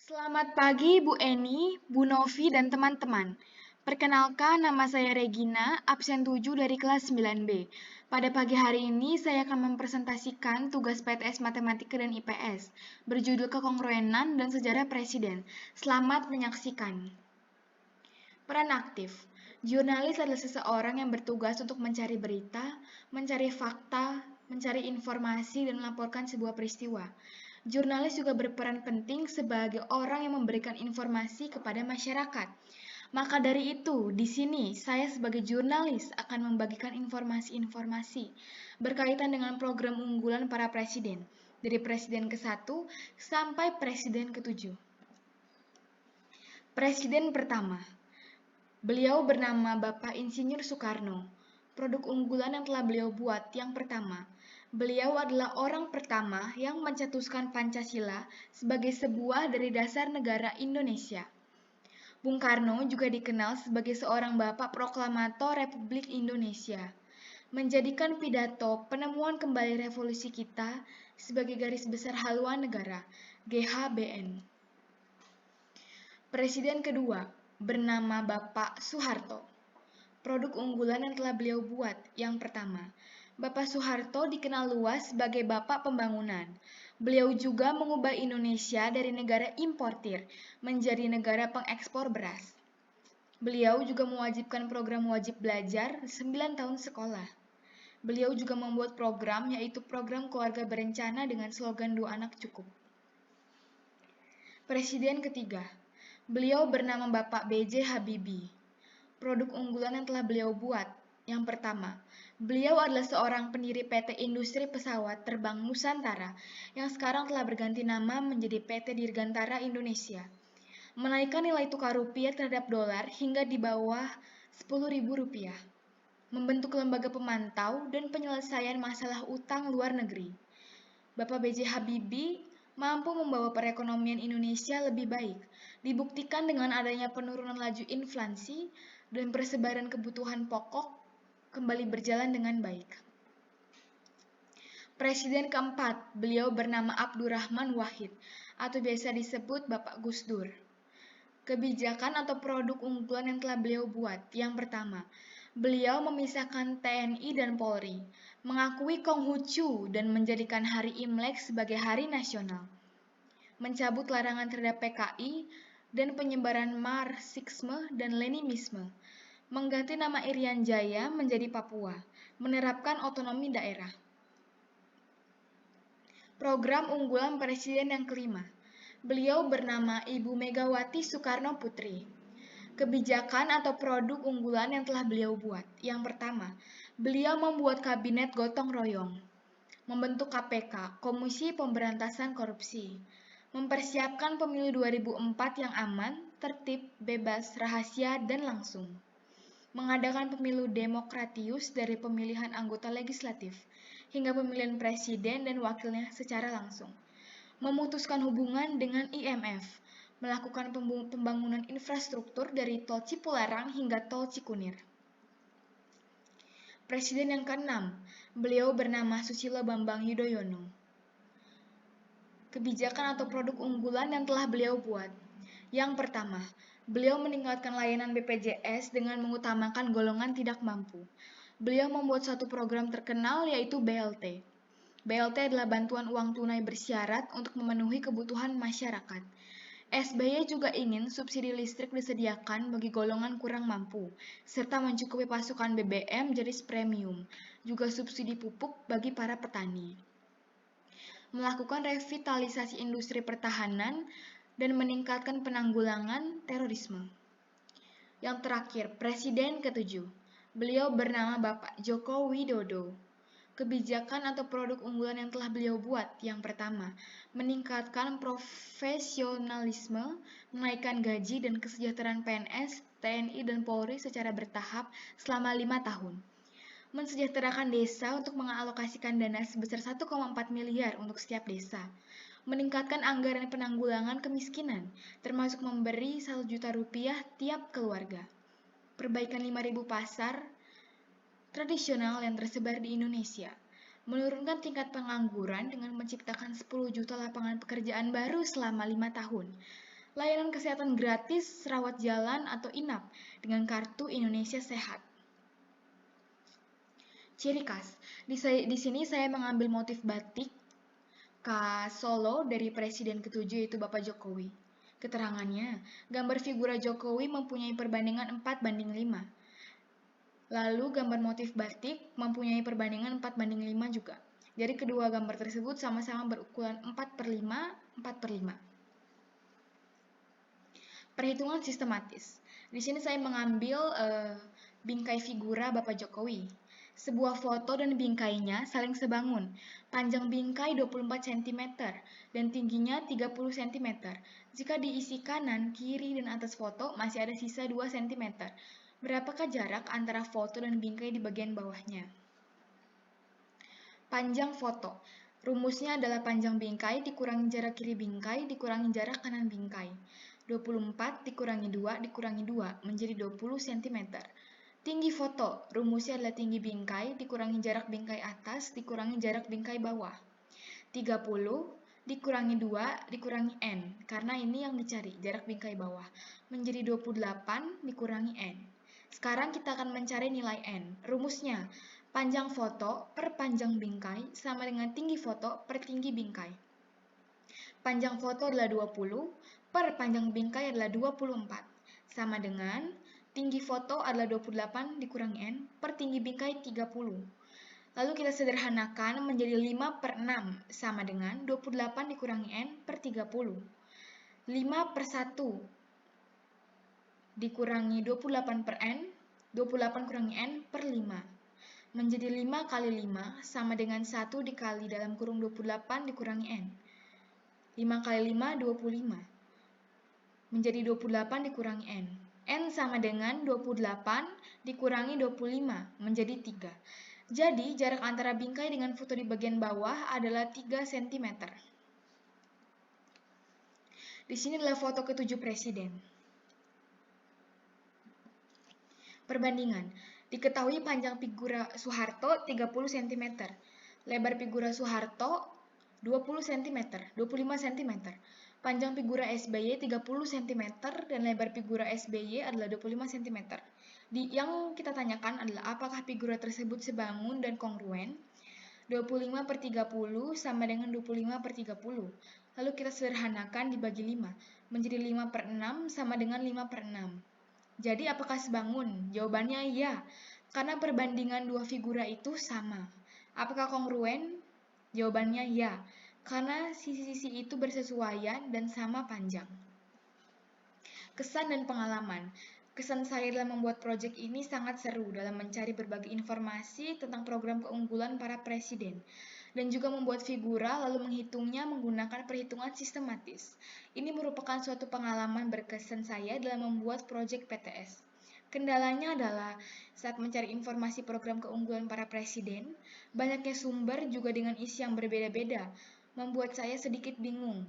Selamat pagi Bu Eni, Bu Novi, dan teman-teman. Perkenalkan, nama saya Regina, absen 7 dari kelas 9B. Pada pagi hari ini, saya akan mempresentasikan tugas PTS Matematika dan IPS, berjudul Kekongruenan dan Sejarah Presiden. Selamat menyaksikan. Peran aktif. Jurnalis adalah seseorang yang bertugas untuk mencari berita, mencari fakta, mencari informasi, dan melaporkan sebuah peristiwa. Jurnalis juga berperan penting sebagai orang yang memberikan informasi kepada masyarakat. Maka dari itu, di sini saya sebagai jurnalis akan membagikan informasi-informasi berkaitan dengan program unggulan para presiden, dari presiden ke-1 sampai presiden ke-7. Presiden pertama, beliau bernama Bapak Insinyur Soekarno. Produk unggulan yang telah beliau buat yang pertama, beliau adalah orang pertama yang mencetuskan Pancasila sebagai sebuah dari dasar negara Indonesia. Bung Karno juga dikenal sebagai seorang bapak proklamator Republik Indonesia, menjadikan pidato penemuan kembali revolusi kita sebagai garis besar haluan negara, GHBN. Presiden kedua, bernama Bapak Soeharto. Produk unggulan yang telah beliau buat, yang pertama, Bapak Soeharto dikenal luas sebagai Bapak Pembangunan. Beliau juga mengubah Indonesia dari negara importir menjadi negara pengekspor beras. Beliau juga mewajibkan program wajib belajar 9 tahun sekolah. Beliau juga membuat program yaitu program keluarga berencana dengan slogan 2 anak cukup. Presiden ketiga, beliau bernama Bapak B.J. Habibie. Produk unggulan yang telah beliau buat, yang pertama, beliau adalah seorang pendiri PT Industri Pesawat Terbang Nusantara yang sekarang telah berganti nama menjadi PT Dirgantara Indonesia, menaikkan nilai tukar rupiah terhadap dolar hingga di bawah Rp10.000, membentuk lembaga pemantau dan penyelesaian masalah utang luar negeri. Bapak B.J. Habibie mampu membawa perekonomian Indonesia lebih baik, dibuktikan dengan adanya penurunan laju inflasi dan persebaran kebutuhan pokok kembali berjalan dengan baik. Presiden keempat, beliau bernama Abdurrahman Wahid, atau biasa disebut Bapak Gus Dur. Kebijakan atau produk unggulan yang telah beliau buat, yang pertama, beliau memisahkan TNI dan Polri, mengakui Konghucu dan menjadikan Hari Imlek sebagai hari nasional, mencabut larangan terhadap PKI dan penyebaran Marxisme dan Leninisme, mengganti nama Irian Jaya menjadi Papua, menerapkan otonomi daerah. Program unggulan presiden yang kelima, beliau bernama Ibu Megawati Soekarno Putri. Kebijakan atau produk unggulan yang telah beliau buat, yang pertama, beliau membuat kabinet gotong royong, membentuk KPK, Komisi Pemberantasan Korupsi, mempersiapkan pemilu 2004 yang aman, tertib, bebas, rahasia, dan langsung, mengadakan pemilu demokratius dari pemilihan anggota legislatif hingga pemilihan presiden dan wakilnya secara langsung, memutuskan hubungan dengan IMF, melakukan pembangunan infrastruktur dari Tol Cipularang hingga Tol Cikunir. Presiden yang keenam, beliau bernama Susilo Bambang Yudhoyono. Kebijakan atau produk unggulan yang telah beliau buat. Yang pertama, beliau meningkatkan layanan BPJS dengan mengutamakan golongan tidak mampu. Beliau membuat satu program terkenal yaitu BLT. BLT adalah bantuan uang tunai bersyarat untuk memenuhi kebutuhan masyarakat. SBY juga ingin subsidi listrik disediakan bagi golongan kurang mampu, serta mencukupi pasokan BBM jenis premium, juga subsidi pupuk bagi para petani. Melakukan revitalisasi industri pertahanan dan meningkatkan penanggulangan terorisme. Yang terakhir, Presiden ke-7. Beliau bernama Bapak Joko Widodo. Kebijakan atau produk unggulan yang telah beliau buat, yang pertama, meningkatkan profesionalisme, menaikkan gaji dan kesejahteraan PNS, TNI, dan Polri secara bertahap selama 5 tahun. Mensejahterakan desa untuk mengalokasikan dana sebesar 1,4 miliar untuk setiap desa. Meningkatkan anggaran penanggulangan kemiskinan, termasuk memberi 1 juta rupiah tiap keluarga. Perbaikan 5.000 pasar tradisional yang tersebar di Indonesia. Menurunkan tingkat pengangguran dengan menciptakan 10 juta lapangan pekerjaan baru selama 5 tahun. layanan kesehatan gratis, rawat jalan atau inap dengan kartu Indonesia Sehat. Ciri khas, di sini saya mengambil motif batik khas Solo dari Presiden ke-7 yaitu Bapak Jokowi. Keterangannya, gambar figura Jokowi mempunyai perbandingan 4:5. Lalu gambar motif batik mempunyai perbandingan 4:5 juga. Jadi kedua gambar tersebut sama-sama berukuran 4/5, 4/5. Perhitungan sistematis. Di sini saya mengambil bingkai figura Bapak Jokowi. Sebuah foto dan bingkainya saling sebangun. Panjang bingkai 24 cm dan tingginya 30 cm. Jika diisi kanan, kiri, dan atas foto, masih ada sisa 2 cm. Berapakah jarak antara foto dan bingkai di bagian bawahnya? Panjang foto. Rumusnya adalah panjang bingkai dikurangi jarak kiri bingkai dikurangi jarak kanan bingkai. 24 dikurangi 2 dikurangi 2 menjadi 20 cm. Tinggi foto, rumusnya adalah tinggi bingkai dikurangi jarak bingkai atas dikurangi jarak bingkai bawah. 30 dikurangi 2 dikurangi N, karena ini yang dicari, jarak bingkai bawah. Menjadi 28 dikurangi N. Sekarang kita akan mencari nilai N. Rumusnya, panjang foto per panjang bingkai sama dengan tinggi foto per tinggi bingkai. Panjang foto adalah 20 per panjang bingkai adalah 24. Sama dengan tinggi foto adalah 28 dikurangi N per tinggi bingkai 30. Lalu kita sederhanakan menjadi 5/6 sama dengan 28 dikurangi N per 30. 5/1 dikurangi 28 per N, 28 kurangi N per 5. Menjadi 5 kali 5 sama dengan 1 dikali dalam kurung 28 dikurangi N. 5 kali 5, 25. Menjadi 28 dikurangi N. N sama dengan 28 dikurangi 25 menjadi 3. Jadi jarak antara bingkai dengan foto di bagian bawah adalah 3 cm. Di sini adalah foto ke-7 Presiden. Perbandingan. Diketahui panjang figura Soeharto 30 cm. Lebar figura Soeharto 20 cm, 25 cm. Panjang figura SBY 30 cm dan lebar figura SBY adalah 25 cm. Yang kita tanyakan adalah apakah figura tersebut sebangun dan kongruen? 25/30 sama dengan 25/30. Lalu kita sederhanakan dibagi 5. Menjadi 5/6 sama dengan 5/6. Jadi apakah sebangun? Jawabannya ya, karena perbandingan dua figura itu sama. Apakah kongruen? Jawabannya ya, karena sisi-sisi itu bersesuaian dan sama panjang. Kesan dan pengalaman. Kesan saya dalam membuat proyek ini sangat seru dalam mencari berbagai informasi tentang program keunggulan para presiden dan juga membuat figura lalu menghitungnya menggunakan perhitungan sistematis. Ini merupakan suatu pengalaman berkesan saya dalam membuat proyek PTS. Kendalanya adalah saat mencari informasi program keunggulan para presiden, banyaknya sumber juga dengan isi yang berbeda-beda, membuat saya sedikit bingung.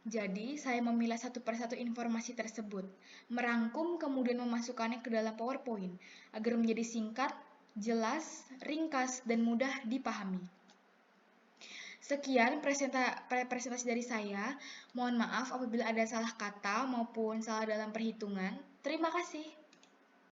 Jadi, saya memilah satu persatu informasi tersebut, merangkum kemudian memasukkannya ke dalam PowerPoint agar menjadi singkat, jelas, ringkas, dan mudah dipahami. Sekian presentasi dari saya. Mohon maaf apabila ada salah kata maupun salah dalam perhitungan. Terima kasih.